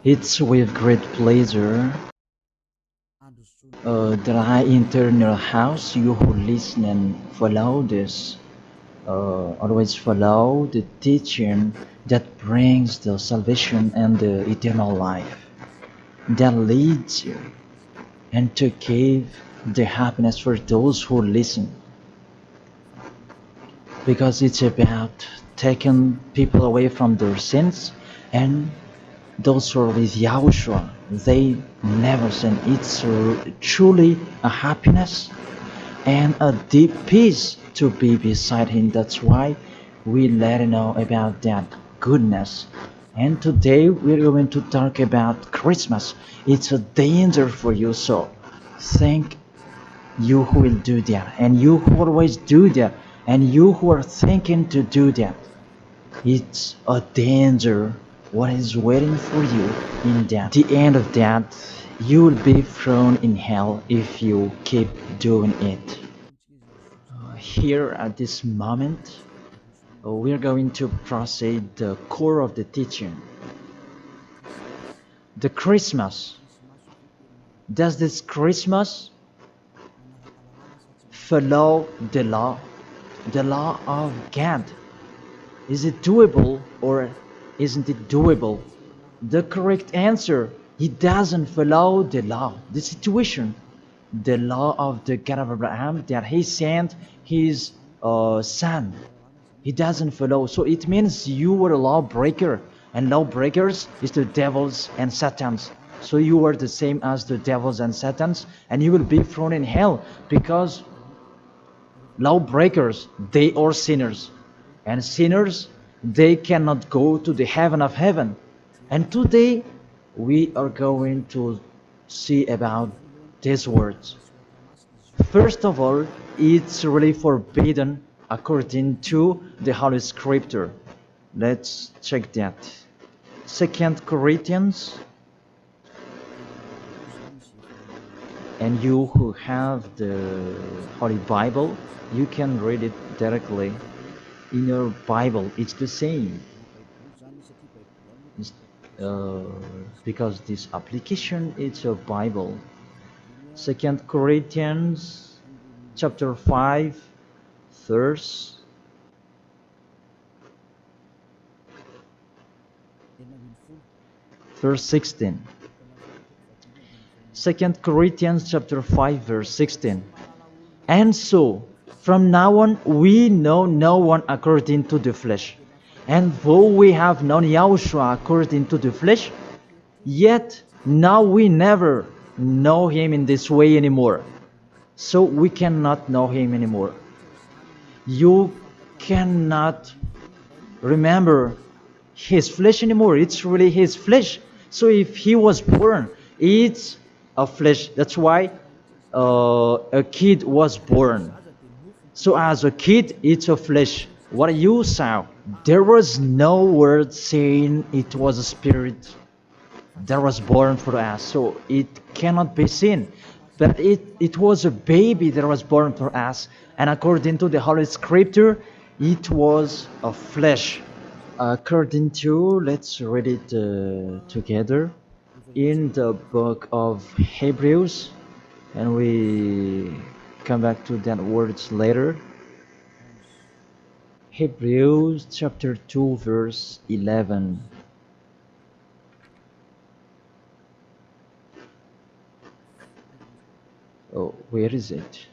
It's with great pleasure that I enter your house. You who listen and follow this, always follow the teaching that brings the salvation and the eternal life, that leads you and to give the happiness for those who listen. Because it's about taking people away from their sins, and those who are with Yahushua, they never sin. It's truly a happiness and a deep peace to be beside Him. That's why we let you know about that goodness. And today we're going to talk about Christmas. It's a danger for you, so thank you who will do that, and you who always do that, and you who are thinking to do that. It's a danger what is waiting for you in that. The end of that, you will be thrown in hell if you keep doing it. Here at this moment, we're going to proceed the core of the teaching. The Christmas. Does this Christmas follow the law of God? Is it doable or isn't it doable? The correct answer, he doesn't follow the law, the situation, the law of the God of Abraham that he sent his son. He doesn't follow. So it means you were a lawbreaker, and lawbreakers is the devils and satans. So you are the same as the devils and satans, and you will be thrown in hell because lawbreakers, they are sinners, and sinners, they cannot go to the heaven of heaven. And today we are going to see about these words. First of all, it's really forbidden according to the Holy Scripture. Let's check that. 2 Corinthians, and you who have the Holy Bible, you can read it directly in your Bible. It's the same. Because this application is a Bible. 2 Corinthians chapter 5 verse 16. 2 Corinthians chapter 5 verse 16. And so, from now on, we know no one according to the flesh. And though we have known Yahushua according to the flesh, yet now we never know him in this way anymore. So we cannot know him anymore. You cannot remember his flesh anymore. It's really his flesh. So if he was born, it's a flesh. That's why a kid was born. So as a kid, it's a flesh. What you saw, there was no word saying it was a spirit that was born for us. So it cannot be seen. But it was a baby that was born for us. And according to the Holy Scripture, it was a flesh. According to, let's read it together in the book of Hebrews, and we come back to that words later. Hebrews chapter 2 verse 11. Oh, where is it?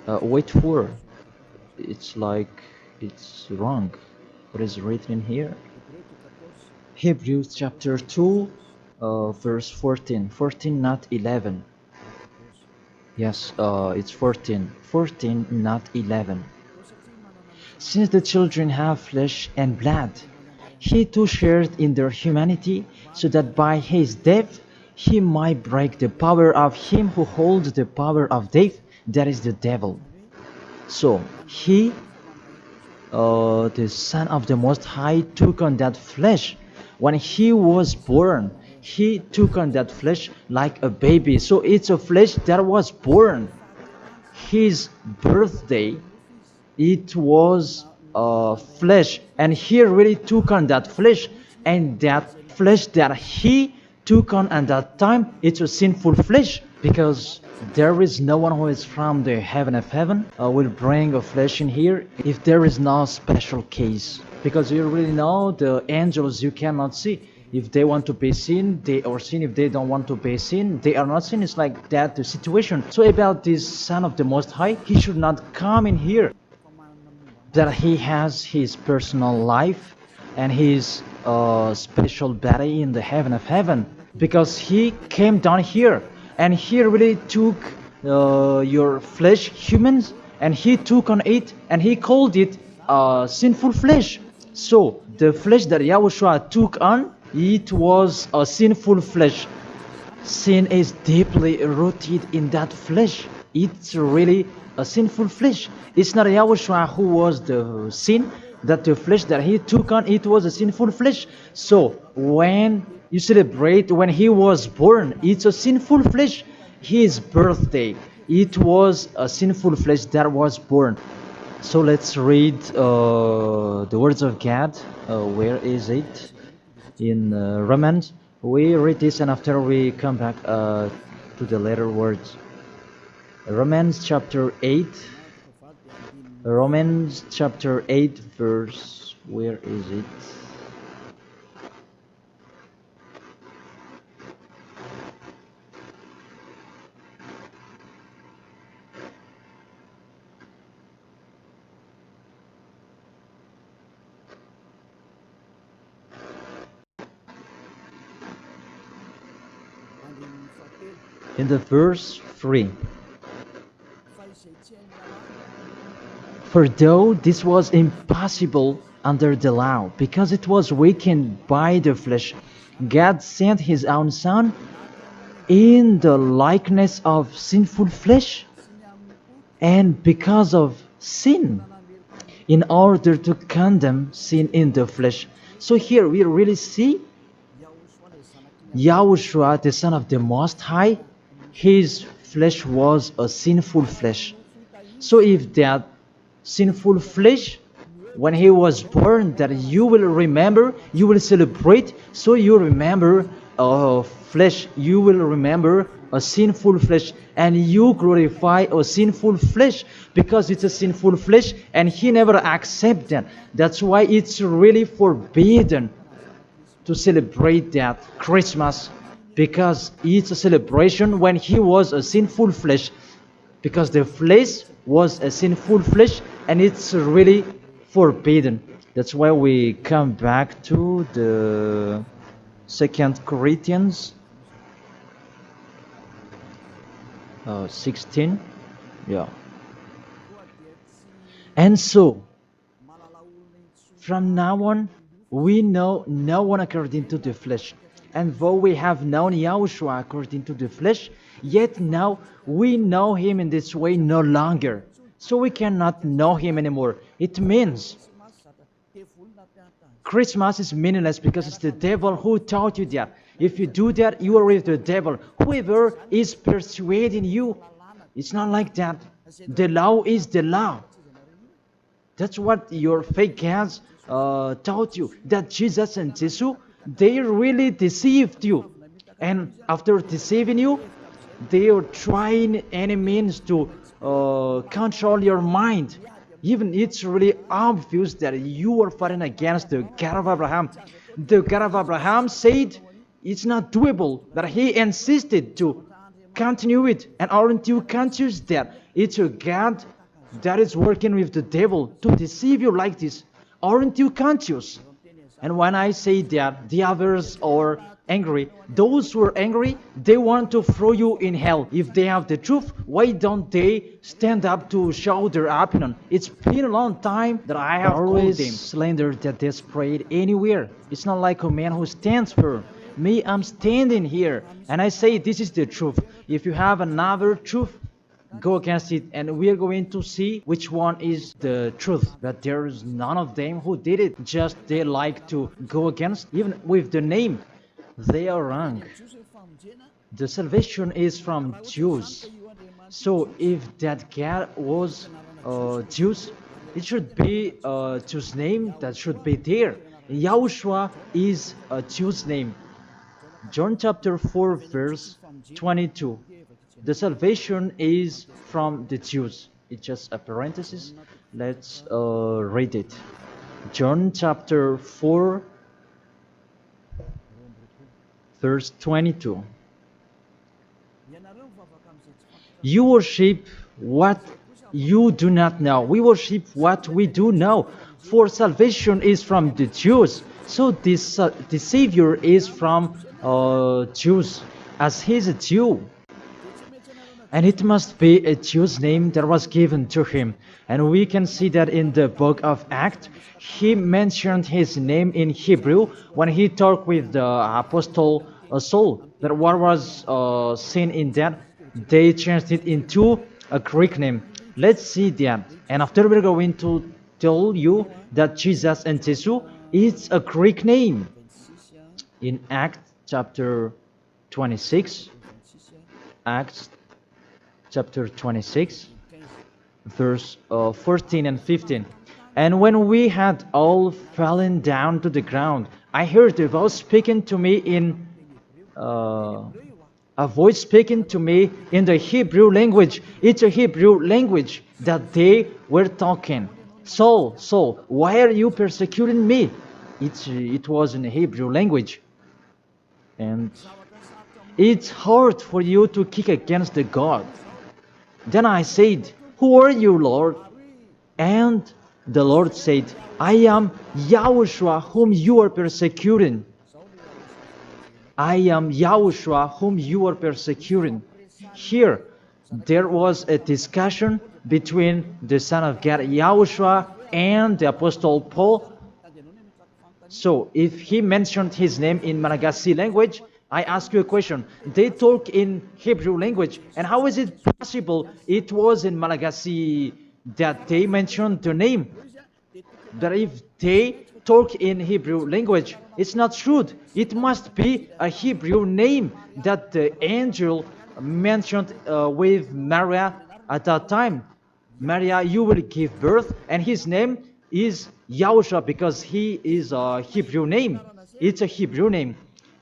Wait for. It's like it's wrong. What is written here? Hebrews chapter 2 verse 14. 14, not 11. Yes, it's 14. 14, not 11. Since the children have flesh and blood, he too shared in their humanity, so that by his death he might break the power of him who holds the power of death, that is the devil. So he, the Son of the Most High, took on that flesh. When he was born, he took on that flesh like a baby. So it's a flesh that was born. His birthday, it was flesh, and he really took on that flesh, and that flesh that he took on at that time, it's a sinful flesh, because there is no one who is from the heaven of heaven will bring a flesh in here if there is no special case, because you really know the angels you cannot see. If they want to be seen, they are seen. If they don't want to be seen, they are not seen. It's like that the situation. So about this Son of the Most High, he should not come in here, that he has his personal life and his special body in the heaven of heaven, because he came down here and he really took your flesh, humans, and he took on it and he called it sinful flesh. So the flesh that Yahushua took on, it was a sinful flesh. Sin is deeply rooted in that flesh. It's really a sinful flesh. It's not Yahushua who was the sin, that the flesh that he took on, it was a sinful flesh. So when you celebrate when he was born, it's a sinful flesh. His birthday, it was a sinful flesh that was born. So let's read the words of God. Where is it? In Romans. We read this and after we come back to the later words. Romans chapter 8. Romans chapter 8 verse, where is it? In the verse 3. For though this was impossible under the law, because it was weakened by the flesh, God sent his own Son in the likeness of sinful flesh, and because of sin, in order to condemn sin in the flesh. So here we really see Yahushua, the Son of the Most High, his flesh was a sinful flesh. So if that sinful flesh, when he was born, that you will remember, you will celebrate, so you remember flesh, you will remember a sinful flesh, and you glorify a sinful flesh, because it's a sinful flesh, and he never accepts that. That's why it's really forbidden to celebrate that Christmas, because it's a celebration when he was a sinful flesh, because the flesh was a sinful flesh, and it's really forbidden. That's why we come back to the 2 Corinthians 16. Yeah. And so from now on we know no one according to the flesh. And though we have known Yahushua according to the flesh, yet now we know him in this way no longer. So we cannot know him anymore. It means Christmas is meaningless because it's the devil who taught you that. If you do that, you are with the devil. Whoever is persuading you, it's not like that. The law is the law. That's what your fake gods taught you, that Jesus and Jesus, they really deceived you. And after deceiving you, they are trying any means to control your mind. Even it's really obvious that you are fighting against the God of Abraham. The God of Abraham said it's not doable, that he insisted to continue it. And aren't you conscious that it's a God that is working with the devil to deceive you like this? Aren't you conscious? And when I say that the others are angry, those who are angry, they want to throw you in hell. If they have the truth, why don't they stand up to show their opinion? It's been a long time that I have always called them slander that they spread anywhere. It's not like a man who stands firm. Me, I'm standing here and I say this is the truth. If you have another truth, go against it, and we are going to see which one is the truth. But there is none of them who did it. Just they like to go against, even with the name. They are wrong. The salvation is from Jews. So if that God was Jews, It should be a Jew's name that should be there. Yahushua is a Jew's name. John chapter 4 verse 22. The salvation is from the Jews. It's just a parenthesis. Let's read it. John chapter 4 verse 22. You worship what you do not know. We worship what we do know. For salvation is from the Jews. So this the Savior is from Jews, as he's a Jew. And it must be a Jew's name that was given to him. And we can see that in the book of Acts. He mentioned his name in Hebrew when he talked with the apostle Saul. That what was seen in that, they changed it into a Greek name. Let's see that. And after we're going to tell you that Jesus and Jesus is a Greek name. In Acts chapter 26, Acts chapter 26, verse 14 and 15. And when we had all fallen down to the ground, I heard a voice speaking to me in the Hebrew language. It's a Hebrew language that they were talking. Saul, Saul, why are you persecuting me? It was in the Hebrew language. And it's hard for you to kick against the God. Then I said, who are you, Lord? And the Lord said, I am Yahushua whom you are persecuting. I am Yahushua whom you are persecuting. Here, there was a discussion between the Son of God, Yahushua, and the Apostle Paul. So, if he mentioned his name in Malagasy language, I ask you a question. They talk in Hebrew language, and how is it possible it was in Malagasy that they mentioned the name? That if they talk in Hebrew language, it's not true. It must be a Hebrew name that the angel mentioned with Maria at that time. Maria, you will give birth, and his name is Yahushua because he is a Hebrew name. It's a Hebrew name.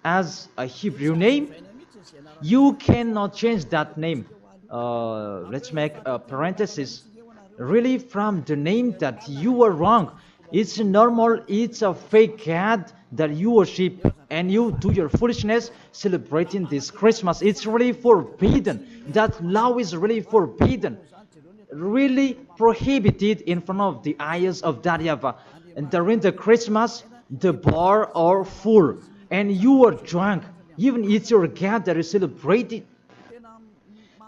As a Hebrew name, you cannot change that name. Let's make a parenthesis. Really, from the name that you are wrong. It's normal, it's a fake God that you worship and you do your foolishness celebrating this Christmas. It's really forbidden. That law is really forbidden. Really prohibited in front of the eyes of that YAHVAH. And during the Christmas, the bar are full. And you are drunk. Even it's your God that is celebrating.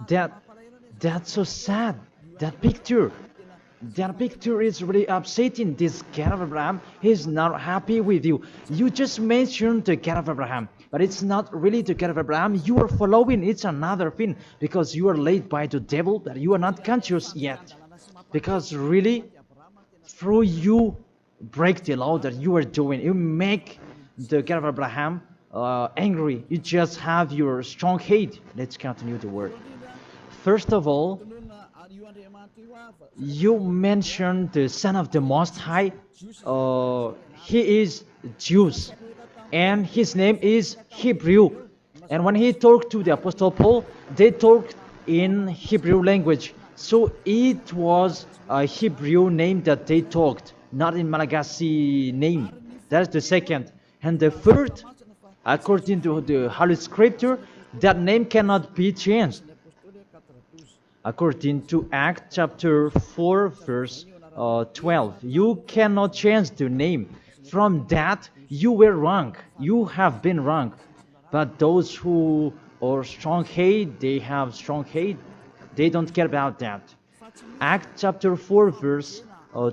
That's so sad. That picture is really upsetting. This God of Abraham is not happy with you. You just mentioned the God of Abraham, but it's not really the God of Abraham you are following. It's another thing because you are led by the devil that you are not conscious yet. Because really, through you break the law that you are doing, you make the God of Abraham angry. You just have your strong hate. Let's continue the word. First of all, you mentioned the Son of the Most High. He is Jews, and his name is Hebrew. And when he talked to the Apostle Paul, they talked in Hebrew language. So it was a Hebrew name that they talked, not in Malagasy name. That's the second. And the third, according to the Holy Scripture, that name cannot be changed. According to Acts chapter 4 verse 12, you cannot change the name. From that, you were wrong. You have been wrong. But those who are strong hate, they have strong hate. They don't care about that. Acts chapter 4 verse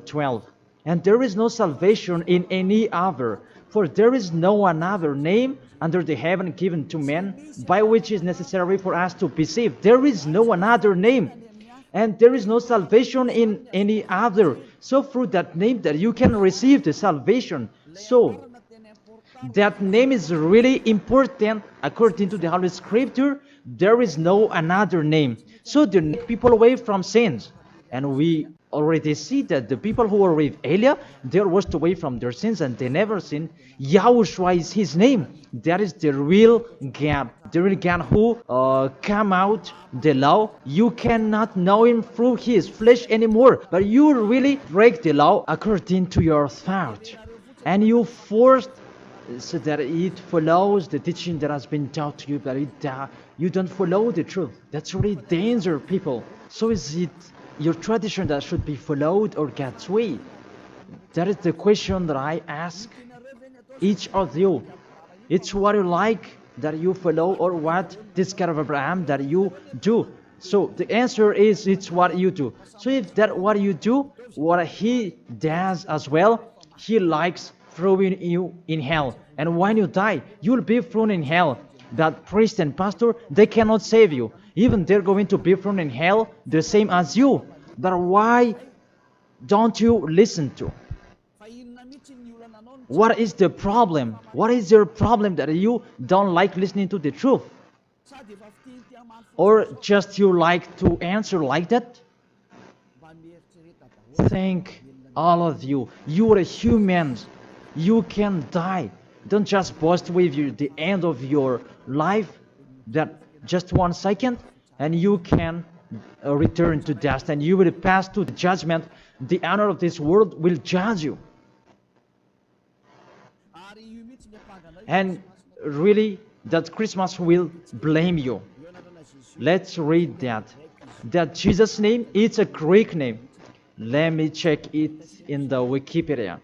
12. And there is no salvation in any other, for there is no another name under the heaven given to men by which is necessary for us to be saved. There is no another name, and there is no salvation in any other. So through that name that you can receive the salvation. So that name is really important according to the Holy Scripture. There is no another name. So to take people away from sins. And we already see that the people who were with Elia, they were washed away from their sins and they never sinned. Yahushua is his name. That is the real God. The real God who came out the law. You cannot know him through his flesh anymore, but you really break the law according to your thought. And you forced so that it follows the teaching that has been taught to you, but you don't follow the truth. That's really danger, people. So is it your tradition that should be followed or God's way? That is the question that I ask each of you. It's what you like that you follow, or what this God of Abraham that you do. So the answer is it's what you do. So if that what you do, what he does as well, he likes throwing you in hell. And when you die, you'll be thrown in hell. That priest and pastor, they cannot save you. Even they're going to be thrown in hell the same as you. But why don't you listen to? What is the problem? What is your problem that you don't like listening to the truth? Or just you like to answer like that? Think, all of you, you are humans. You can die. Don't just boast with you the end of your life, that just 1 second, and you can return to dust, and you will pass to the judgment. The honor of this world will judge you. And really, that Christmas will blame you. Let's read that. That Jesus' name, it's a Greek name. Let me check it in the Wikipedia.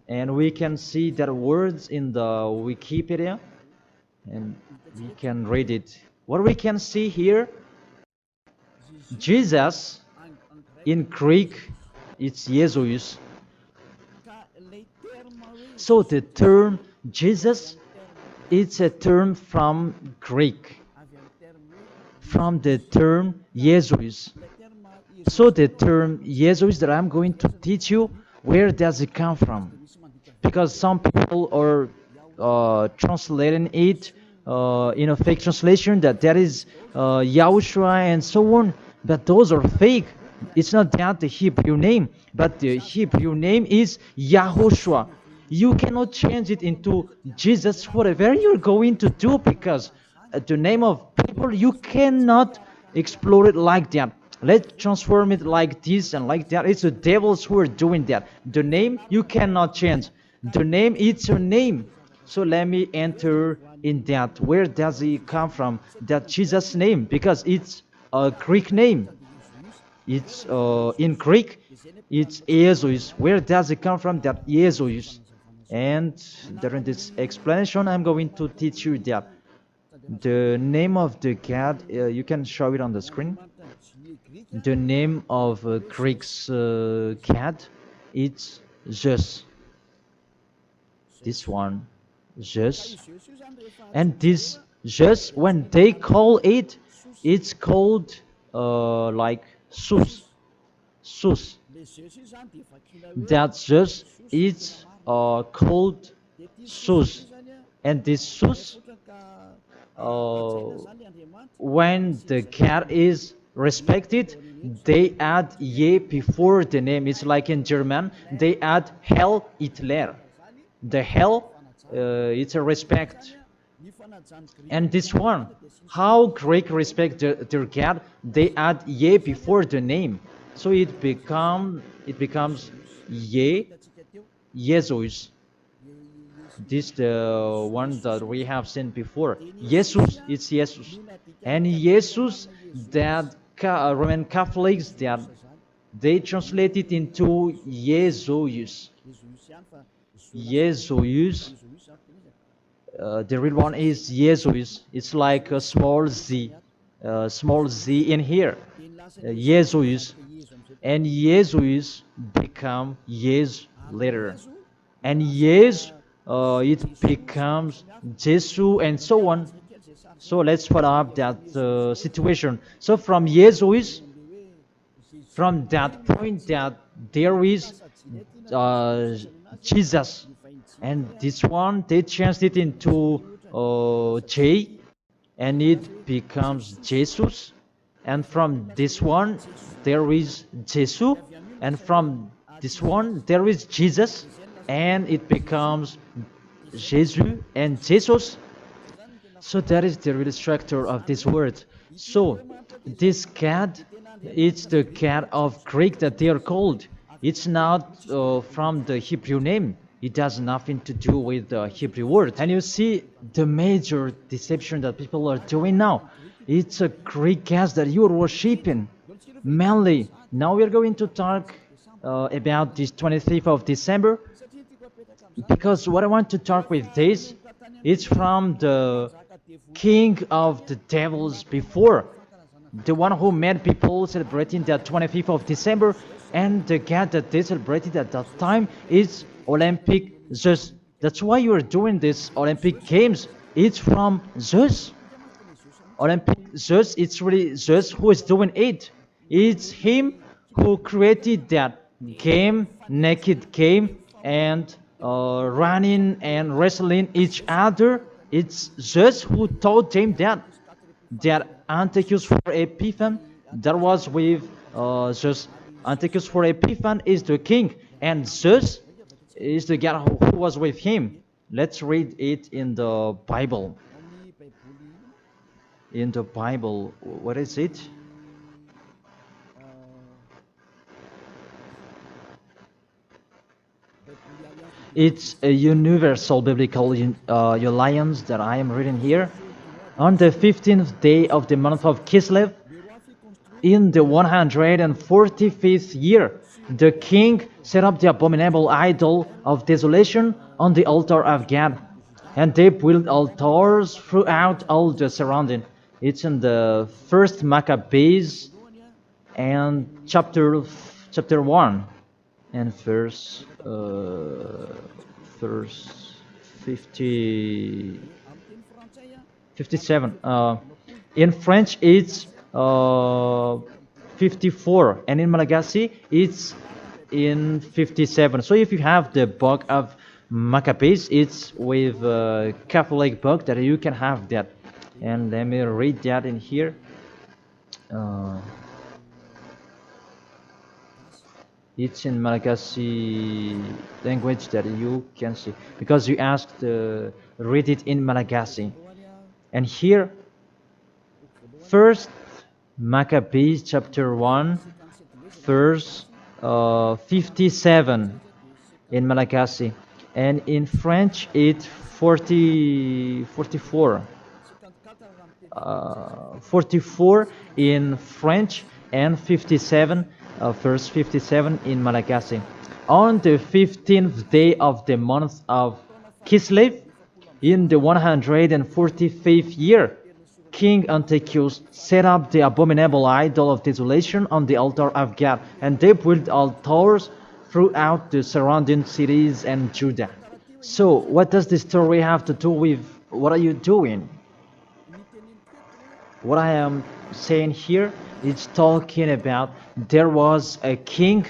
And we can see that words in the Wikipedia, and we can read it. What we can see here, Jesus, in Greek, it's Jesus. So the term Jesus, it's a term from Greek, from the term Jesus. So the term Jesus that I'm going to teach you, where does it come from? Because some people are translating it in a fake translation that is YAHOSHUA and so on, but those are fake. It's not that the Hebrew name, but the Hebrew name is YAHOSHUA. You cannot change it into Jesus, whatever you're going to do, because the name of people, you cannot explore it like that. Let's transform it like this and like that. It's the devils who are doing that. The name, you cannot change. The name, it's a name. So let me enter in that. Where does it come from? That Jesus' name, because it's a Greek name. It's in Greek, it's Jesus. Where does it come from? That Jesus. And during this explanation, I'm going to teach you that the name of the God, you can show it on the screen. The name of Greek's cat, it's Zeus. This one, Zeus. And this Zeus, when they call it, it's called like Sus. Sus. That Zeus is called Sus. And this Sus, when the cat is respected, they add ye before the name. It's like in German, they add Hell Hitler. The hell, it's a respect. And this one, how Greek respect their God, they add ye before the name. So it becomes ye, Jesus. This the one that we have seen before. Jesus, it's Jesus. And Jesus, that Roman Catholics, that they translate it into Jesus. Jesus. The real one is Jesus. It's like a small z in here. Jesus. And Jesus become Yes later. And Yes, it becomes Jesus and so on. So let's follow up that situation. So from Jesus, from that point that there is Jesus, and this one they changed it into J, and it becomes Jesus. and from this one there is Jesus, and from this one there is Jesus, and it becomes Jesus and Jesus. So that is the real structure of this word. So this cat, it's the cat of Greek that they are called. It's not from the Hebrew name. It has nothing to do with the Hebrew word. And you see the major deception that people are doing now. It's a Greek cat that you are worshiping. Mainly, now we are going to talk about this 25th of December, because what I want to talk with this, it's from the king of the devils before, the one who made people celebrating the 25th of December, and the god that they celebrated at that time is Olympic Zeus. That's why you are doing this Olympic Games. It's from Zeus. Olympic Zeus, it's really Zeus who is doing it. It's him who created that game, naked game, and running and wrestling each other. It's Zeus who taught them that Antiochus for Epiphan, that was with Zeus. Antiochus for Epiphan is the king, and Zeus is the god who was with him. Let's read it in the Bible. In the Bible, what is it? It's a universal biblical alliance that I am reading here. On the 15th day of the month of Kislev, in the 145th year, the king set up the abominable idol of desolation on the altar of God, and they built altars throughout all the surrounding. It's in the first Maccabees and chapter 1 and verse 57. In French it's 54, and in Malagasy it's in 57. So if you have the book of Maccabees, it's with a Catholic book that you can have that. And let me read that in here. It's in Malagasy language that you can see, because you asked read it in Malagasy. And here, first Maccabees chapter 1 verse 57 in Malagasy, and in French it's 44 in French, and 57 verse 57 in Malagasy. On the 15th day of the month of Kislev, in the 145th year, King Antiochus set up the abominable idol of desolation on the altar of God, and they built altars throughout the surrounding cities and Judah. So, what does this story have to do with what are you doing? What I am saying here is talking about there was a king,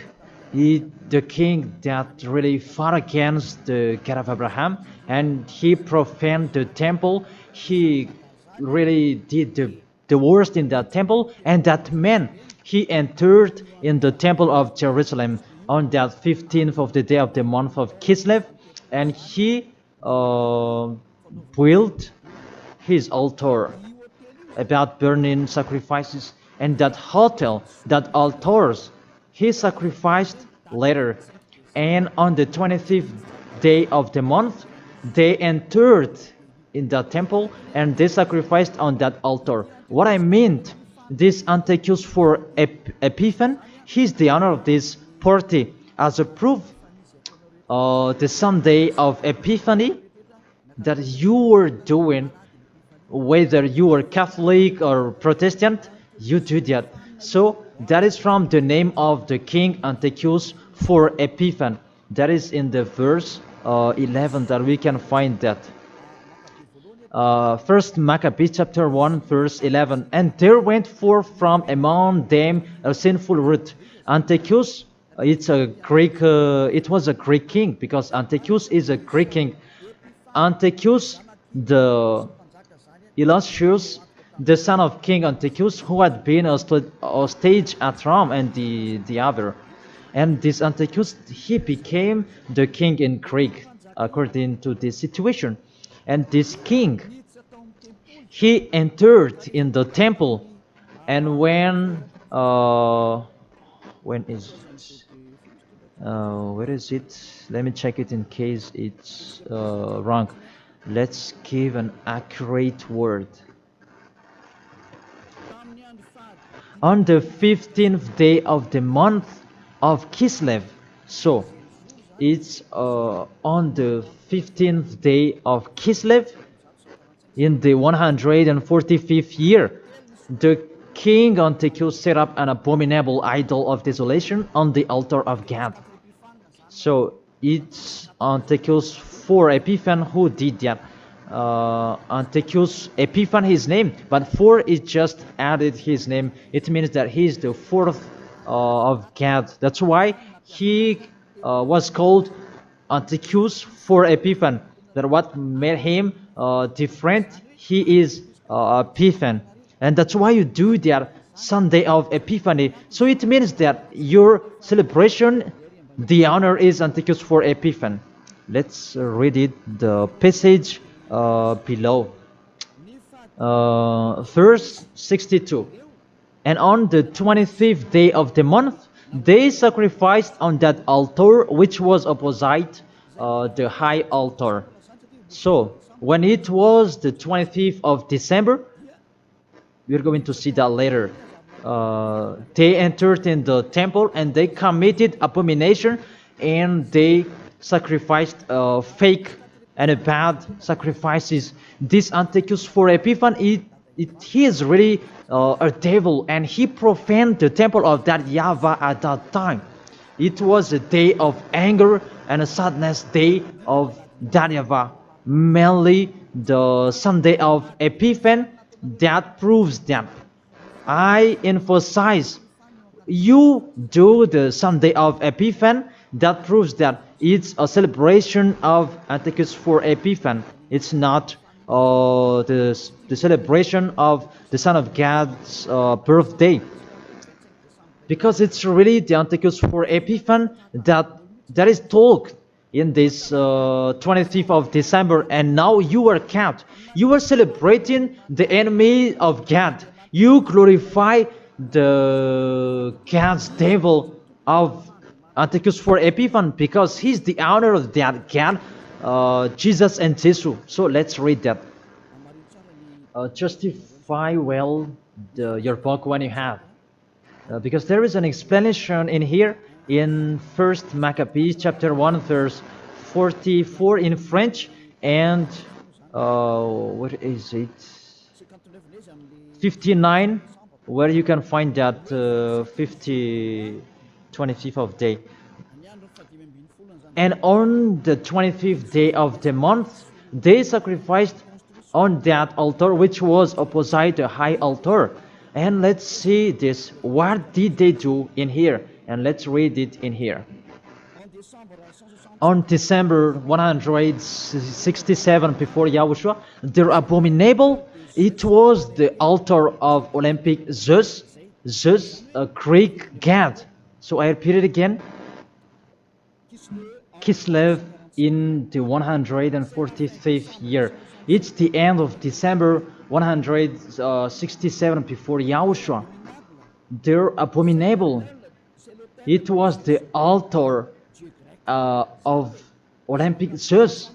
the king that really fought against the God of Abraham, and he profaned the temple. He really did the worst in that temple, and that man, he entered in the temple of Jerusalem on that 15th of the day of the month of Kislev, and he built his altar about burning sacrifices, and that hotel, that altars, he sacrificed later. And on the 25th day of the month, they entered in the temple and they sacrificed on that altar. What I meant, this Antiochus for Epiphan, he's the owner of this party. As a proof, the Sunday of Epiphany that you were doing, whether you are Catholic or Protestant, you do that. So that is from the name of the king Antiochus for Epiphan. That is in the verse 11 that we can find that. First Maccabees chapter 1 verse 11. And there went forth from among them a sinful root. Antiochus, it's a Greek. It was a Greek king, because Antiochus is a Greek king. Antiochus, the illustrious, the son of King Antiochus, who had been a stage at Rome and the other. And this Antiochus, he became the king in Greek, according to this situation. And this king, he entered in the temple, and when is it? Where is it? Let me check it in case it's wrong. Let's give an accurate word. On the 15th day of the month of Kislev. So it's on the 15th day of Kislev in the 145th year. The king Antiochus set up an abominable idol of desolation on the altar of God. So it's Antiochus for Epiphan who did that. Antiochus Epiphan his name, but for it just added his name. It means that he is the fourth of God. That's why he was called Antiochus for Epiphan. That what made him different. He is Epiphan, and that's why you do that Sunday of Epiphany. So it means that your celebration, the honor is Antiochus for Epiphan. Let's read it, the passage below. Verse 62. And on the 25th day of the month, they sacrificed on that altar which was opposite the high altar. So when it was the 25th of December, we're going to see that later. They entered in the temple and they committed abomination, and they sacrificed fake and bad sacrifices. This Antiochus for Epiphan, he is really a devil, and he profaned the temple of that YAHVAH at that time. It was a day of anger and a sadness day of that YAHVAH. Mainly the Sunday of Epiphan, that proves that. I emphasize, you do the Sunday of Epiphan, that proves that it's a celebration of Antiochus for Epiphan. It's not the celebration of the Son of God's birthday. Because it's really the Antiochus for Epiphan that is told in this 25th of December, and now you are kept. You are celebrating the enemy of God. You glorify the God's devil of Antiochus for Epiphan, because he's the honor of that God, Jesus and Jesus. So let's read that. Justify well your book when you have. Because there is an explanation in here in 1st Maccabees chapter 1 verse 44 in French, and what is it, 59, where you can find that 25th of day. And on the 25th day of the month, they sacrificed on that altar which was opposite the high altar. And let's see this. What did they do in here? And let's read it in here. On December 167 before Yahushua, their abominable, it was the altar of Olympic Zeus, a Greek god. So I repeat it again. Kislev in the 145th year. It's the end of December 167 before Yahushua. Their abominable, it was the altar of Olympic Zeus,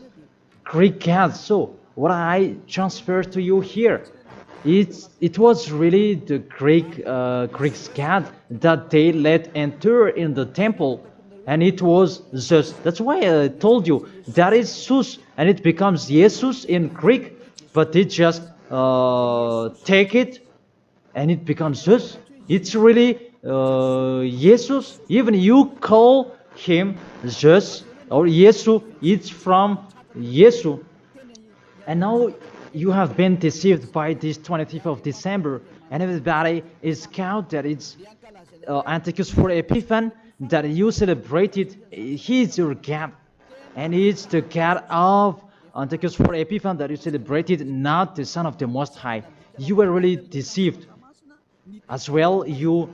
Greek god. So what I transfer to you here, it was really the Greek god that they let enter in the temple, and it was Zeus. That's why I told you that is Zeus, and it becomes Jesus in Greek, but it just take it and it becomes Zeus. It's really Jesus. Even you call him Zeus or Yesu, it's from Yesu. And now you have been deceived by this 25th of December, and everybody is count that it's Antiochus for Epiphan that you celebrated. He is your God, and it's the God of Antiochus for Epiphan that you celebrated, not the Son of the Most High. you were really deceived. As well, you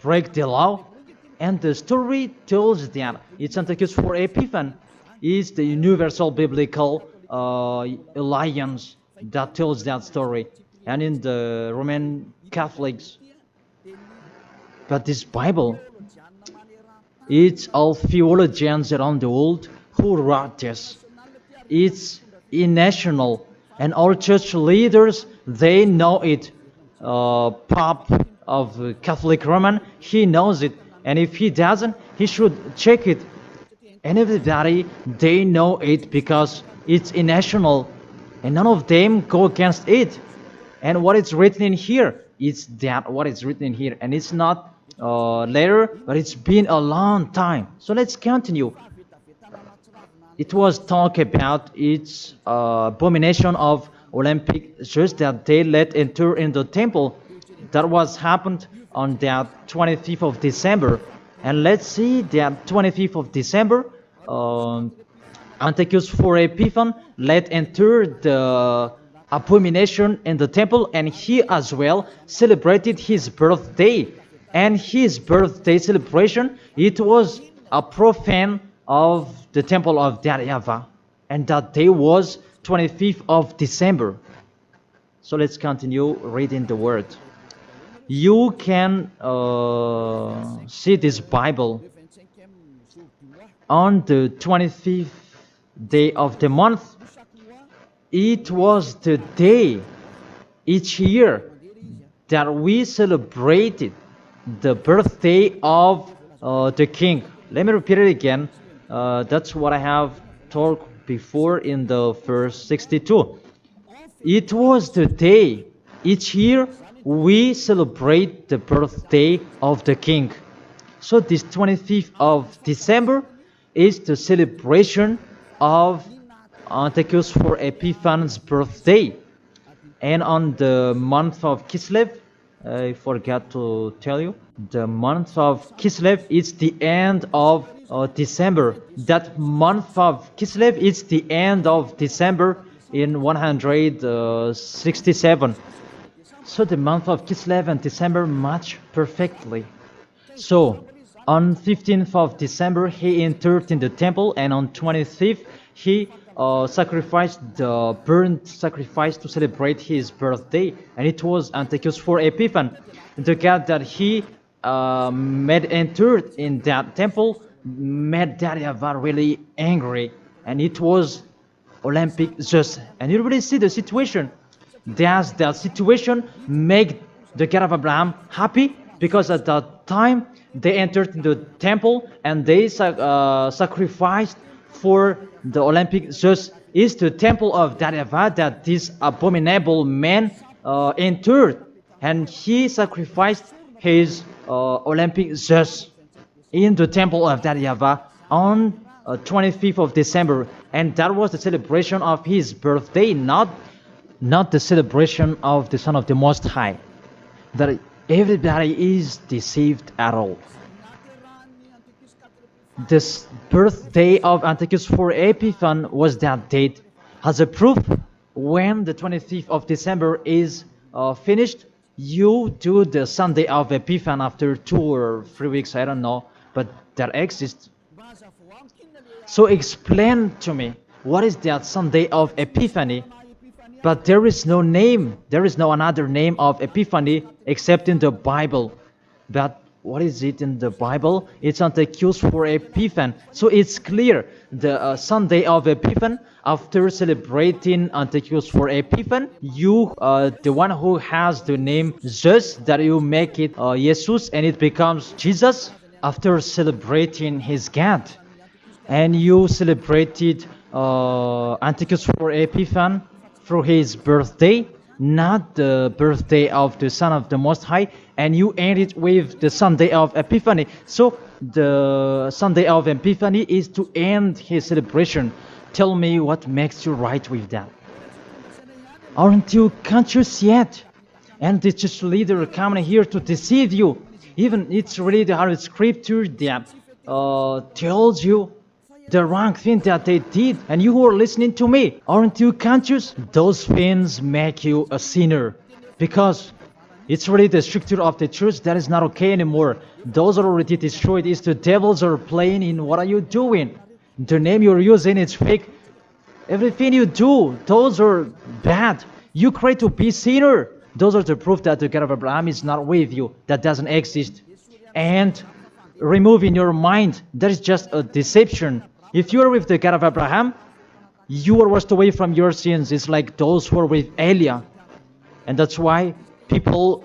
break the law. And the story tells that it's Antiochus for Epiphan is the universal biblical alliance that tells that story. And in the Roman Catholics, but this Bible, it's all theologians around the world who wrote this. It's national, and all church leaders, they know it. Pope of Catholic Roman, he knows it, and if he doesn't, he should check it. And everybody, they know it because it's national, and none of them go against it. And what is written in here, it's that what is written in here, and it's not later, but it's been a long time. So let's continue. It was talk about its abomination of Olympic Jews that they let enter in the temple. That was happened on that 25th of December. And let's see that 25th of December, Antiochus for Epiphan let enter the abomination in the temple, and he as well celebrated his birthday. And his birthday celebration, it was a profane of the temple of YAHVAH, and that day was 25th of December. So let's continue reading the word. You can see this Bible on the 25th day of the month. It was the day each year that we celebrated the birthday of the king. Let me repeat it again. That's what I have talked before in the verse 62. It was the day each year we celebrate the birthday of the king. So this 25th of December is the celebration of Antiochus for Epiphan's birthday. And on the month of Kislev, I forgot to tell you, the month of Kislev is the end of December. That month of Kislev is the end of December in 167. So the month of Kislev and December match perfectly. So on 15th of December he entered in the temple, and on 25th he sacrificed the burnt sacrifice to celebrate his birthday, and it was Antiochus for Epiphan. The God that he made entered in that temple made YAHVAH really angry, and it was Olympic Zeus. And you really see the situation. Does that situation make the God of Abraham happy? Because at that time they entered into the temple and they sacrificed for the Olympic Zeus. Is the temple of YAHVAH that this abominable man entered, and he sacrificed his Olympic Zeus in the temple of YAHVAH on 25th of December, and that was the celebration of his birthday, not the celebration of the Son of the Most High. That everybody is deceived at all. This birthday of Antiochus for Epiphan was that date. As a proof, when the 25th of December is finished, you do the Sunday of Epiphan after 2 or 3 weeks, I don't know, but that exists. So explain to me, what is that Sunday of Epiphany? But there is no name, there is no another name of Epiphany except in the Bible. But what is it in the Bible? It's Antiochus for Epiphan. So it's clear, the Sunday of Epiphan, after celebrating Antiochus for Epiphan, you, the one who has the name Zeus, that you make it Jesus, and it becomes Jesus after celebrating his God. And you celebrated Antiochus for Epiphan through his birthday, not the birthday of the Son of the Most High, and you end it with the Sunday of Epiphany. So the Sunday of Epiphany is to end his celebration. Tell me what makes you right with that. Aren't you conscious yet? And the church leader coming here to deceive you. Even it's really the hard scripture that tells you the wrong thing that they did, and you who are listening to me, aren't you conscious? Those things make you a sinner. because it's really the structure of the church that is not okay anymore. Those are already destroyed. It's the devils are playing in. What are you doing? The name you're using is fake. Everything you do, those are bad. You try to be sinner. Those are the proof that the God of Abraham is not with you. That doesn't exist. And remove in your mind, that is just a deception. If you are with the God of Abraham, you are washed away from your sins. It's like those who are with Elia. And that's why people,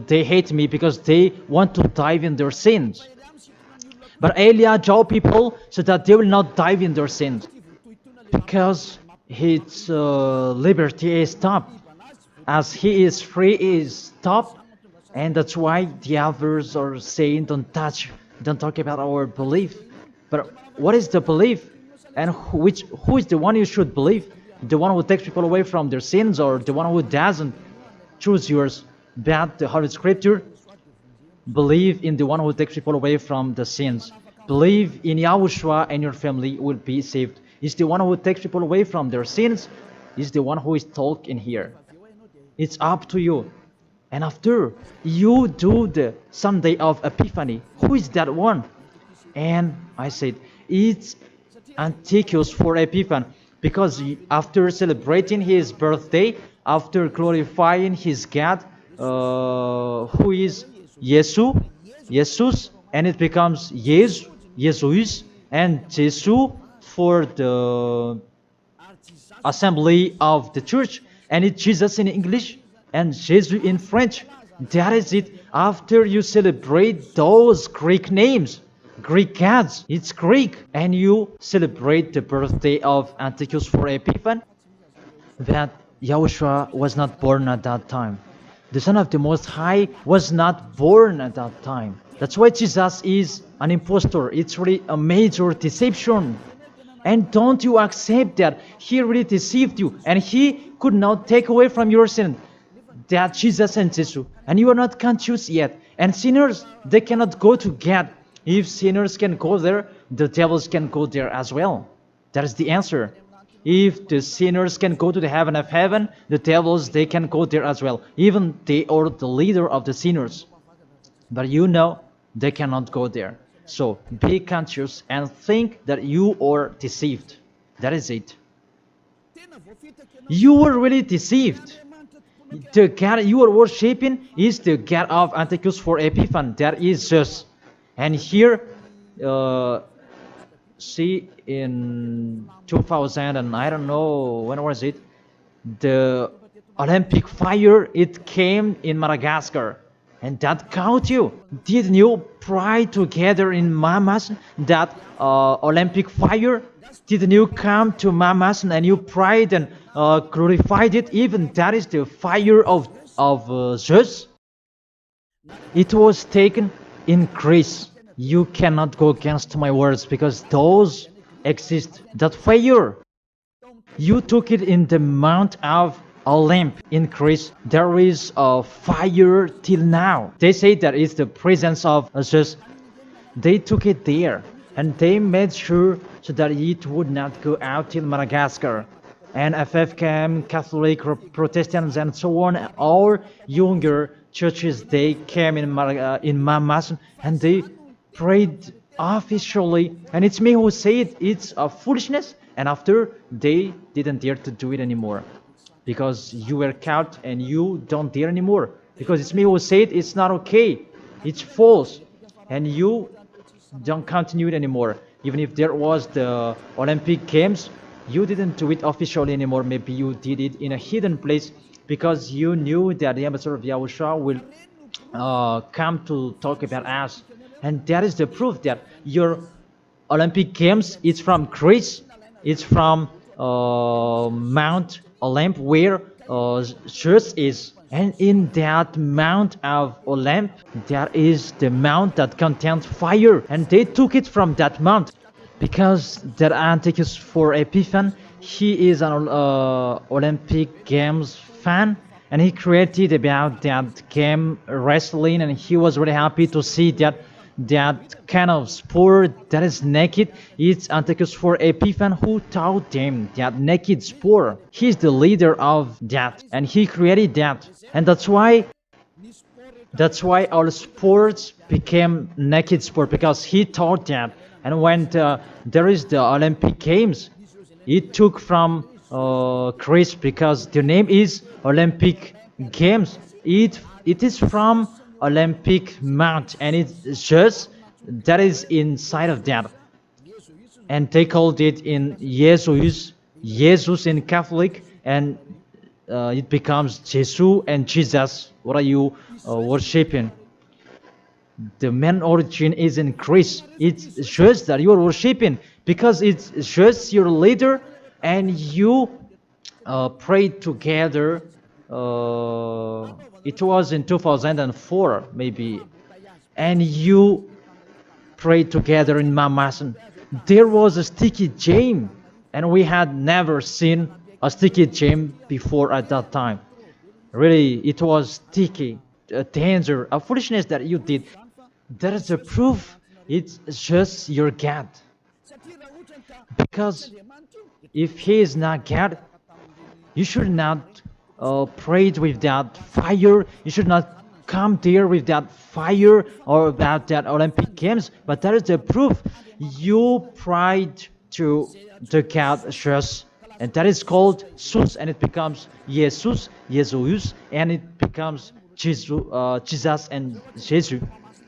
they hate me, because they want to dive in their sins. But Elia told people so that they will not dive in their sins, because his liberty is stopped. As he is free, he is stopped. And that's why the others are saying, don't talk about our belief. But what is the belief? And who is the one you should believe? The one who takes people away from their sins, or the one who doesn't? Choose yours. But the Holy Scripture, believe in the one who takes people away from the sins. Believe in Yahushua, and your family will be saved. It's the one who takes people away from their sins. Is the one who is talking here. It's up to you. And after you do the Sunday of Epiphany, who is that one? And I said, it's Antiochus for Epiphany, because after celebrating his birthday, after glorifying his God, who is Jesus, and it becomes Jesus, and Jesus for the assembly of the church, and it's Jesus in English and Jesus in French. That is it. After you celebrate those Greek names, Greek gods, it's Greek, and you celebrate the birthday of Antiochus for Epiphany, that Yahushua was not born at that time. The Son of the Most High was not born at that time. That's why Jesus is an impostor. It's really a major deception. And don't you accept that he really deceived you, and he could not take away from your sin that Jesus and Jesus, and you are not conscious yet. And sinners, they cannot go to God. If sinners can go there, the devils can go there as well. That is the answer. If the sinners can go to the heaven of heaven, the devils, they can go there as well. Even they are the leader of the sinners. But you know, they cannot go there. So be conscious and think that you are deceived. That is it. You were really deceived. The God you are worshipping is the God of Antiochus for Epiphany. That is Zeus. And here, see, in 2000, and I don't know, when was it? The Olympic fire, it came in Madagascar. And that caught you. Didn't you pray together in Mamas that Olympic fire? Didn't you come to Mamas and you prayed and glorified it? Even that is the fire of Zeus. It was taken in Greece. You cannot go against my words, because those exist. That fire, you took it in the Mount of Olymp in Greece. There is a fire till now. They say that it's the presence of Zeus. They took it there, and they made sure so that it would not go out till Madagascar. And FFKM, Catholic, Protestants, and so on, all younger churches, they came in Mamas, and they prayed officially. And it's me who say it. It's a foolishness. And after, they didn't dare to do it anymore, because you were caught and you don't dare anymore. Because it's me who said it's not okay, it's false, and you don't continue it anymore. Even if there was the Olympic Games, you didn't do it officially anymore. Maybe you did it in a hidden place, because you knew that the ambassador of Yahushua will come to talk about us. And that is the proof that your Olympic Games, it's from Greece, it's from Mount Olymp, where Zeus is. And in that Mount of Olymp, there is the mount that contains fire. And they took it from that mount, because that Antiochus for Epiphany, he is an Olympic Games fan, and he created about that game wrestling, and he was really happy to see that that kind of sport that is naked. It's Antiochus for Epiphan who taught them that naked sport. He's the leader of that, and he created that, and that's why all sports became naked sport, because he taught that. And when there is the Olympic Games, it took from Greece, because the name is Olympic Games. It is from Olympic Mount, and it's just that is inside of that, and they called it in Jesus in Catholic, and it becomes Jesus and Jesus. What are you worshiping? The main origin is in Greece. It's just that you are worshiping because it's just your leader, and you pray together. It was in 2004 maybe, and you pray together in Mamasan. There was a sticky jam, and we had never seen a sticky jam before at that time. Really, it was sticky, a danger, a foolishness that you did. That is a proof. It's just your God. Because if He is not God, you should not pray with that fire. You should not come there with that fire or about that Olympic Games. But that is the proof. You prayed to the God just, and that is called Jesus, and it becomes Jesus, and it becomes Jesus and Jesus.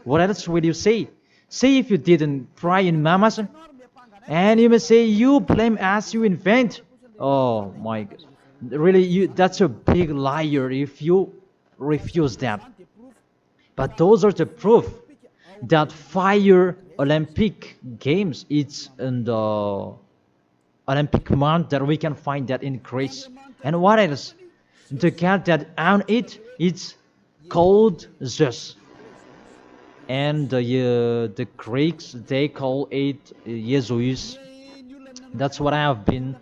What else will you say? Say if you didn't pray in Mamas, and you may say you blame us, you invent. Oh my God. Really, that's a big liar if you refuse that. But those are the proof that fire Olympic Games, it's in the Olympic month that we can find that in Greece. And what else? The God that owned it, it's called Zeus. And the Greeks, they call it Jesus. That's what I have been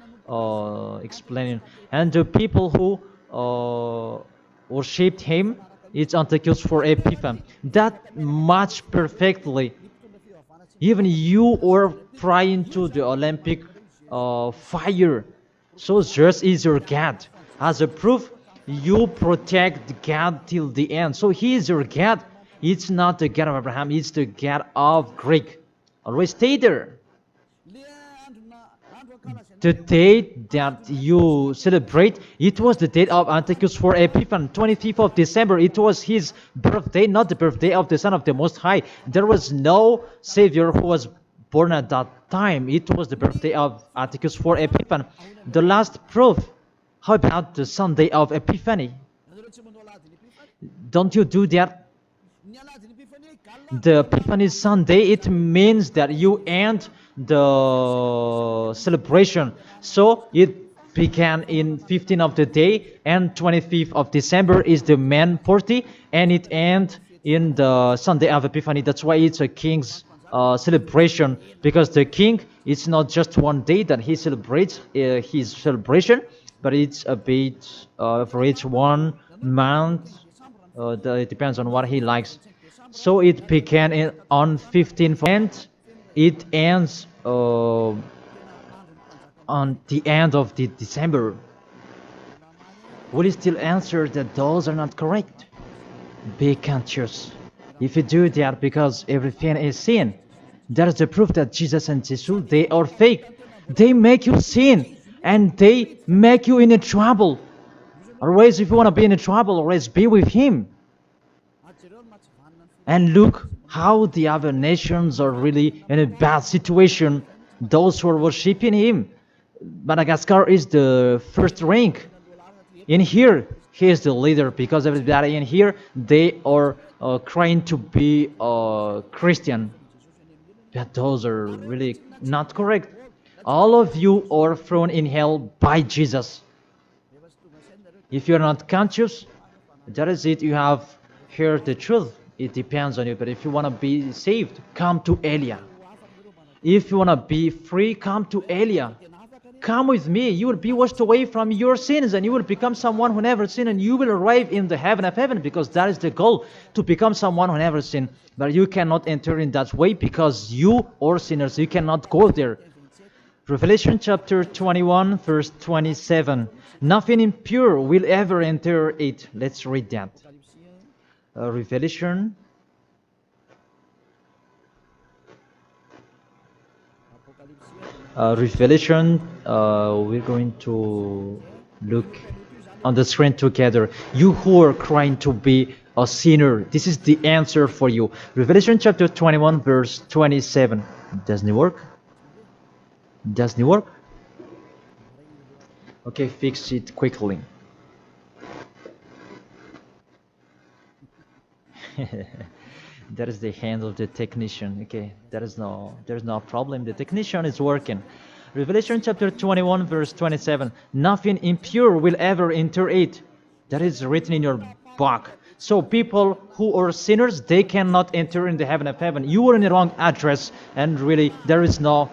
explaining. And the people who worshipped him, it's Antiochus for Epiphan. That much perfectly. Even you are praying to the Olympic fire. So Zeus is your God. As a proof, you protect God till the end. So he is your God. It's not the God of Abraham, it's the God of Greek. Always stay there. The date that you celebrate, it was the date of Antiochus for Epiphan, 25th of December. It was his birthday, not the birthday of the Son of the Most High. There was no Savior who was born at that time. It was the birthday of Antiochus for Epiphan. The last proof, how about the Sunday of Epiphany? Don't you do that? The Epiphany Sunday, it means that you end the celebration. So it began in 15th of the day, and 25th of December is the main party, and it ends in the Sunday of Epiphany. That's why it's a king's celebration, because the king, it's not just one day that he celebrates his celebration, but it's a bit for each 1 month. It depends on what he likes. So it began on 15th, and it ends on the end of the December. Will you still answer that those are not correct? Be conscious. If you do that, because everything is sin, that is the proof that Jesus and Jesus, they are fake. They make you sin, and they make you in a trouble. Always, if you want to be in a trouble, always be with Him. And look how the other nations are really in a bad situation. Those who are worshipping Him. Madagascar is the first rank. In here, he is the leader, because everybody in here, they are trying to be Christian. But those are really not correct. All of you are thrown in hell by Jesus. If you're not conscious, that is it. You have heard the truth. It depends on you. But if you want to be saved, come to Elia. If you want to be free, come to Elia. come with me. You will be washed away from your sins, and you will become someone who never sinned, and you will arrive in the heaven of heaven, because that is the goal, to become someone who never sinned. But you cannot enter in that way, because you are sinners. You cannot go there. Revelation chapter 21, verse 27. Nothing impure will ever enter it. Let's read that. Revelation. We're going to look on the screen together. You who are trying to be a sinner, this is the answer for you. Revelation chapter 21, verse 27. Doesn't it work? Doesn't it work? Okay, fix it quickly. That is the hand of the technician. Okay, there's no problem. The technician is working. Revelation chapter 21, verse 27. Nothing impure will ever enter it. That is written in your book. So people who are sinners, they cannot enter in the heaven of heaven. You are in the wrong address, and really there is no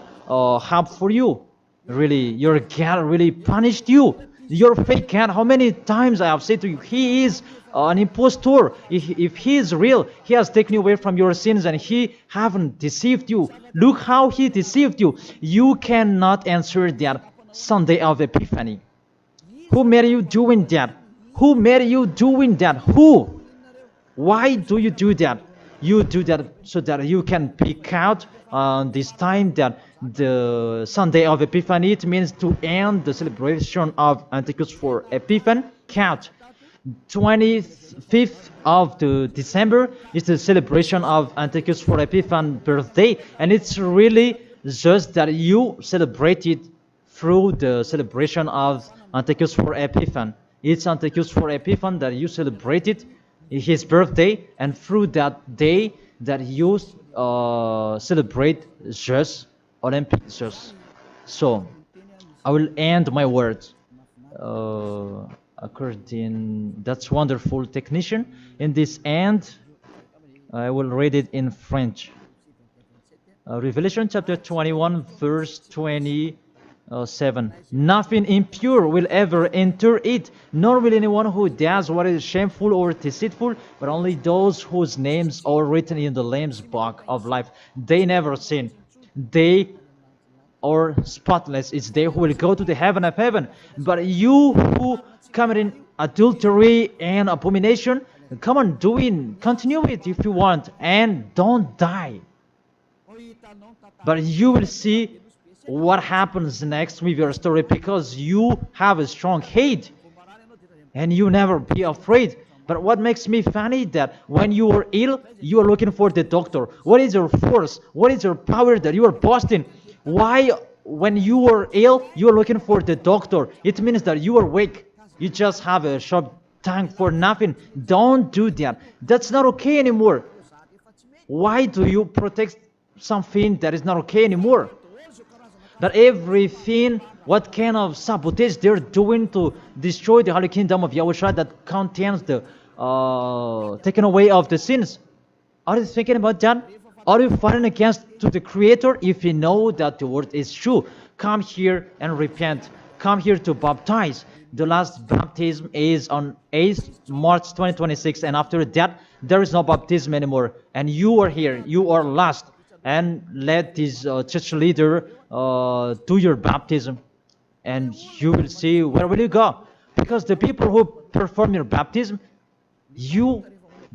help for you. Really, your God really punished you. Your fake God, how many times I have said to you, he is an impostor. If he is real, he has taken you away from your sins, and he haven't deceived you. Look how he deceived you. You cannot answer that Sunday of Epiphany. Who made you doing that? Who made you doing that? Who? Why do you do that? You do that so that you can pick out this time that the Sunday of Epiphany. It means to end the celebration of Antichrist for Epiphany. Count 25th of the December is the celebration of Antichrist for Epiphany birthday, and it's really just that you celebrate it through the celebration of Antichrist for Epiphany. It's Antichrist for Epiphany that you celebrate it, his birthday, and through that day that you celebrate just Olympic just. So I will end my words according. That's wonderful, technician. In this end, I will read it in French. Revelation chapter 21, verse 27. Nothing impure will ever enter it, nor will anyone who does what is shameful or deceitful, but only those whose names are written in the Lamb's book of life. They never sin. They are spotless. It's they who will go to the heaven of heaven. But you who commit adultery and abomination, come on, continue it if you want, and don't die. But you will see what happens next with your story, because you have a strong hate and you never be afraid. But what makes me funny that when you are ill, you are looking for the doctor. What is your force? What is your power that you are boasting? Why, when you are ill, you are looking for the doctor? It means that you are weak. You just have a sharp tongue for nothing. Don't do that. That's not okay anymore. Why do you protect something that is not okay anymore? That everything, what kind of sabotage they're doing to destroy the Holy Kingdom of YAHOSHUAH that contains the taking away of the sins. Are you thinking about that? Are you fighting against to the Creator? If you know that the word is true, come here and repent. Come here to baptize. The last baptism is on 8th March 2026, and after that, there is no baptism anymore. And you are here. You are lost. And let this church leader do your baptism, and you will see where will you go. Because the people who perform your baptism, you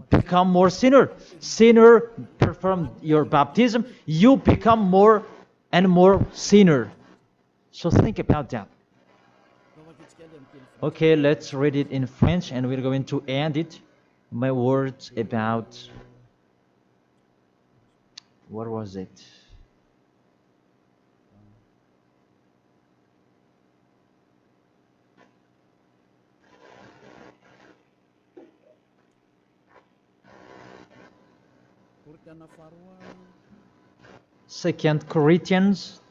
become more sinner. Sinner perform your baptism, you become more and more sinner. So think about that. Okay, let's read it in French, and we're going to end it. My words about, what was it? Second Corinthians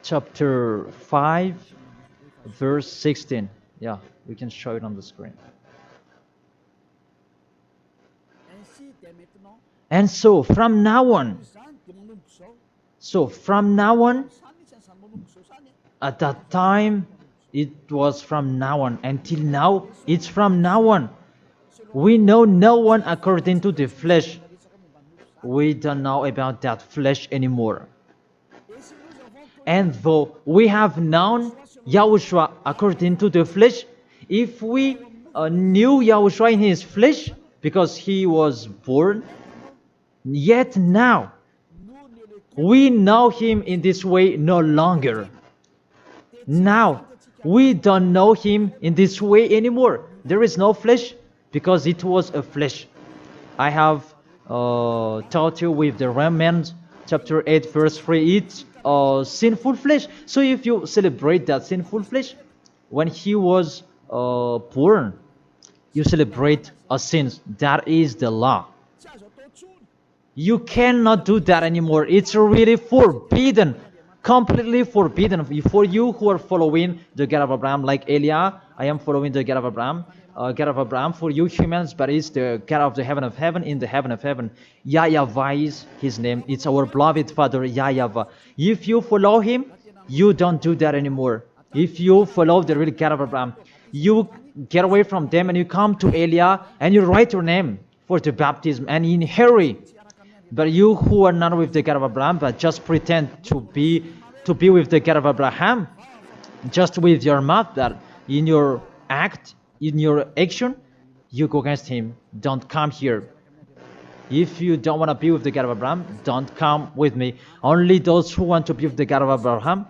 chapter 5 verse 16. Yeah, we can show it on the screen. And so from now on, So from now on, at that time, it was from now on. Until now, it's from now on. We know no one according to the flesh. We don't know about that flesh anymore. And though we have known Yahushua according to the flesh, if we knew Yahushua in his flesh, because he was born, yet now we know him in this way no longer. Now we don't know him in this way anymore. There is no flesh because it was a flesh. I have taught you with the Romans chapter 8 verse 3, it's sinful flesh. So if you celebrate that sinful flesh, when he was born, you celebrate a sin. That is the law. You cannot do that anymore. It's really forbidden, completely forbidden. For you who are following the God of Abraham, like Elia, I am following the God of Abraham. God of Abraham, for you humans, but it's the God of the heaven of heaven, in the heaven of heaven. YAHVAH is his name. It's our beloved Father, YAHVAH. If you follow him, you don't do that anymore. If you follow the real God of Abraham, you get away from them and you come to Elia and you write your name for the baptism and in hurry. But you who are not with the God of Abraham, but just pretend to be with the God of Abraham, just with your mouth, that in your act, in your action, you go against him. Don't come here. If you don't want to be with the God of Abraham, don't come with me. Only those who want to be with the God of Abraham,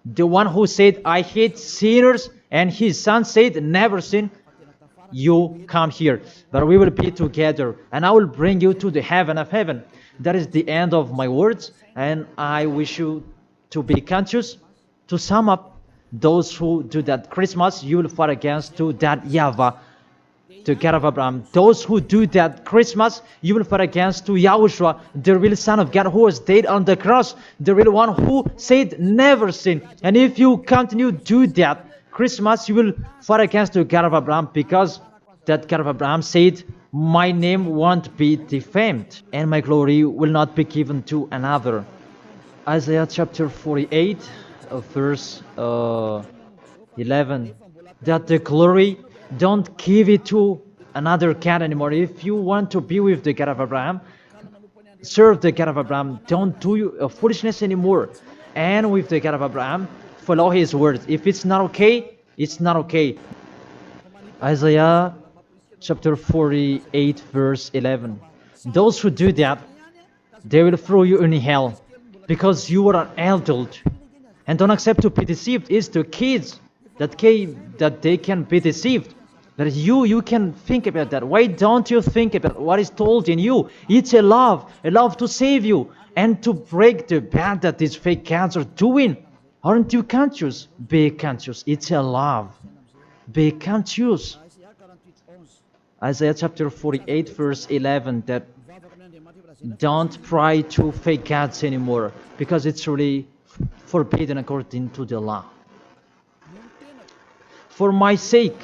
the one who said, I hate sinners, and his son said, never sin, you come here. But we will be together, and I will bring you to the heaven of heaven. That is the end of my words, and I wish you to be conscious. To sum up, those who do that Christmas, you will fight against to that YAHVAH, the God of Abraham. Those who do that Christmas, you will fight against to Yahushua, the real Son of God who was dead on the cross, the real one who said never sin. And if you continue to do that Christmas, you will fight against the God of Abraham, because that God of Abraham said, my name won't be defamed and my glory will not be given to another. Isaiah chapter 48 verse 11, that the glory, don't give it to another God anymore. If you want to be with the God of Abraham, serve the God of Abraham. Don't do foolishness anymore. And with the God of Abraham, follow his words. If it's not okay, it's not okay. Isaiah chapter 48 verse 11, those who do that, they will throw you in hell, because you are an adult and don't accept to be deceived. It's the kids that they can be deceived. But you can think about that. Why don't you think about what is told in you? It's a love to save you and to break the bad that these fake gods are doing. Aren't you conscious? Be conscious. It's a love. Be conscious. Isaiah chapter 48 verse 11, that don't pray to fake gods anymore, because it's really forbidden according to the law. For my sake,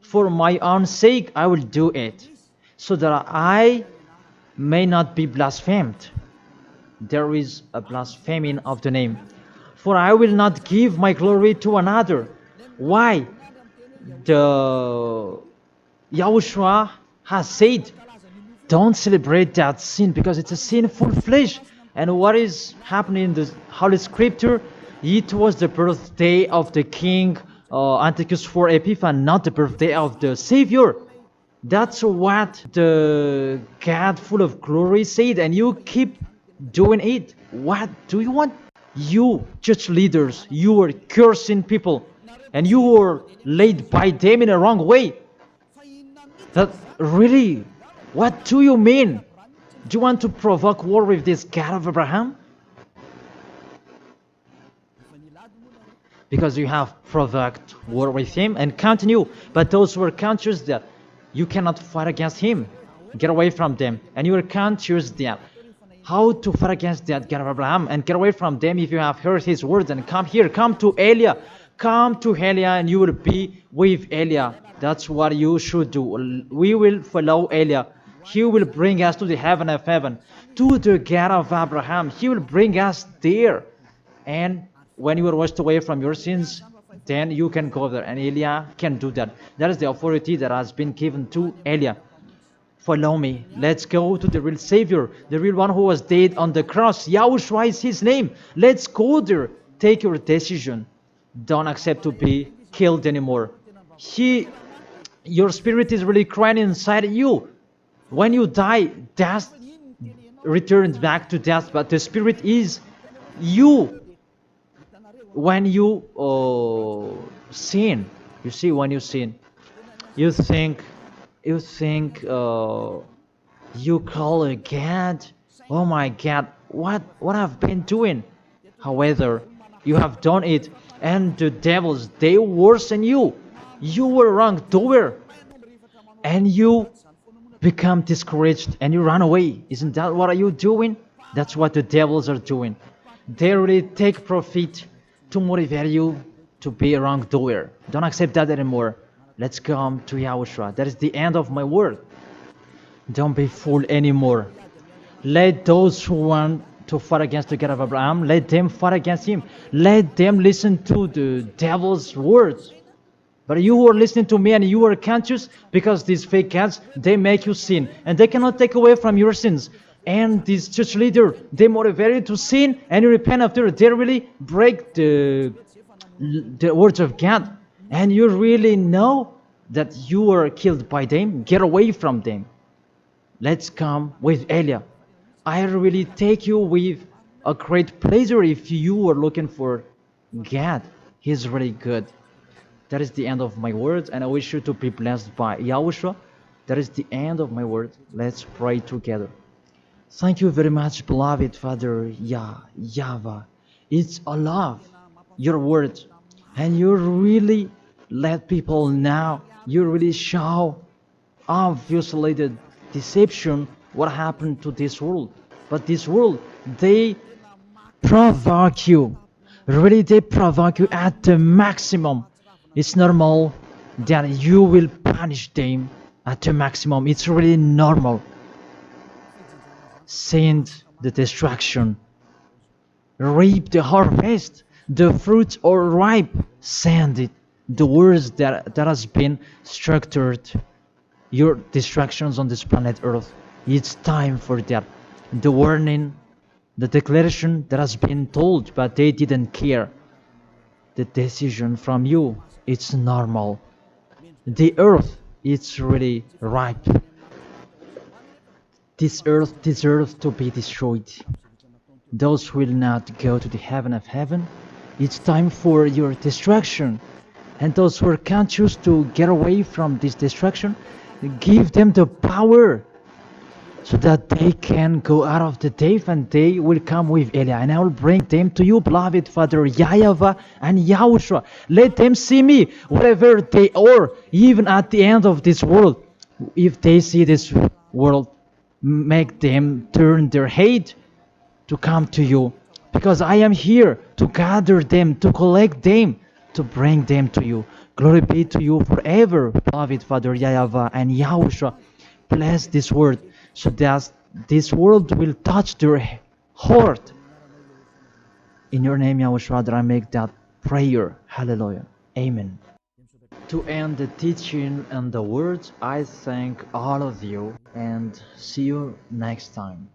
for my own sake, I will do it, so that I may not be blasphemed. There is a blaspheming of the name. For I will not give my glory to another. Why? The Yahushua has said, don't celebrate that sin, because it's a sinful flesh. And what is happening in the Holy Scripture? It was the birthday of the king Antiochus IV Epiphanes, not the birthday of the Savior. That's what the God full of glory said, and you keep doing it. What do you want? You church leaders, you are cursing people, and you were led by them in a wrong way. That really, what do you mean? Do you want to provoke war with this God of Abraham? Because you have provoked war with him and continue. But those who are conscious that you cannot fight against him, get away from them. And you are conscious that how to fight against that God of Abraham and get away from them. If you have heard his words, and come here, come to Elia. Come to Elia and you will be with Elia. That's what you should do. We will follow Elia. He will bring us to the heaven of heaven. to the God of Abraham. He will bring us there. And when you are washed away from your sins, then you can go there. And Elijah can do that. That is the authority that has been given to Elijah. Follow me. Let's go to the real Savior, the real one who was dead on the cross. Yahushua is his name. Let's go there. Take your decision. Don't accept to be killed anymore. Your spirit is really crying inside you. When you die, death returns back to death, but the spirit is you. When you sin, you see, when you sin, you think you call a God, oh my God, what I've been doing. However, you have done it, and the devils, they worsen you. You were wrongdoer, and you become discouraged, and you run away. Isn't that what are you doing? That's what the devils are doing. They really take profit to motivate you to be a wrongdoer. Don't accept that anymore. Let's come to Yahushua. That is the end of my word. Don't be fooled anymore. Let those who want to fight against the God of Abraham, let them fight against him. Let them listen to the devil's words. But you who are listening to me and you are conscious, because these fake gods, they make you sin. And they cannot take away from your sins. And this church leader, they motivate you to sin and you repent after. They really break the words of God. And you really know that you were killed by them. Get away from them. Let's come with Elia. I really take you with a great pleasure if you are looking for God. He's really good. That is the end of my words, and I wish you to be blessed by Yahushua. That is the end of my words. Let's pray together. Thank you very much, beloved Father YAHVAH. It's a love, your words. And you really let people know. You really show obviously the deception, what happened to this world. But this world, they provoke you. Really, they provoke you at the maximum. It's normal that you will punish them at the maximum. It's really normal. Send the destruction. Reap the harvest. The fruits are ripe. Send it. The words that has been structured. Your destructions on this planet Earth. It's time for that. The warning, the declaration that has been told, but they didn't care. The decision from you, it's normal. The earth, it's really ripe. This earth deserves to be destroyed. Those who will not go to the heaven of heaven, it's time for your destruction. And those who are conscious to get away from this destruction, give them the power so that they can go out of the cave and they will come with Elia. And I will bring them to you, beloved Father YAHVAH and Yahushua. Let them see me wherever they are, even at the end of this world. If they see this world, make them turn their head to come to you. Because I am here to gather them, to collect them, to bring them to you. Glory be to you forever, beloved Father YAHVAH and Yahushua. Bless this word, so that this world will touch their heart. In your name, Yahushua, that I make that prayer. Hallelujah. Amen. To end the teaching and the words, I thank all of you and see you next time.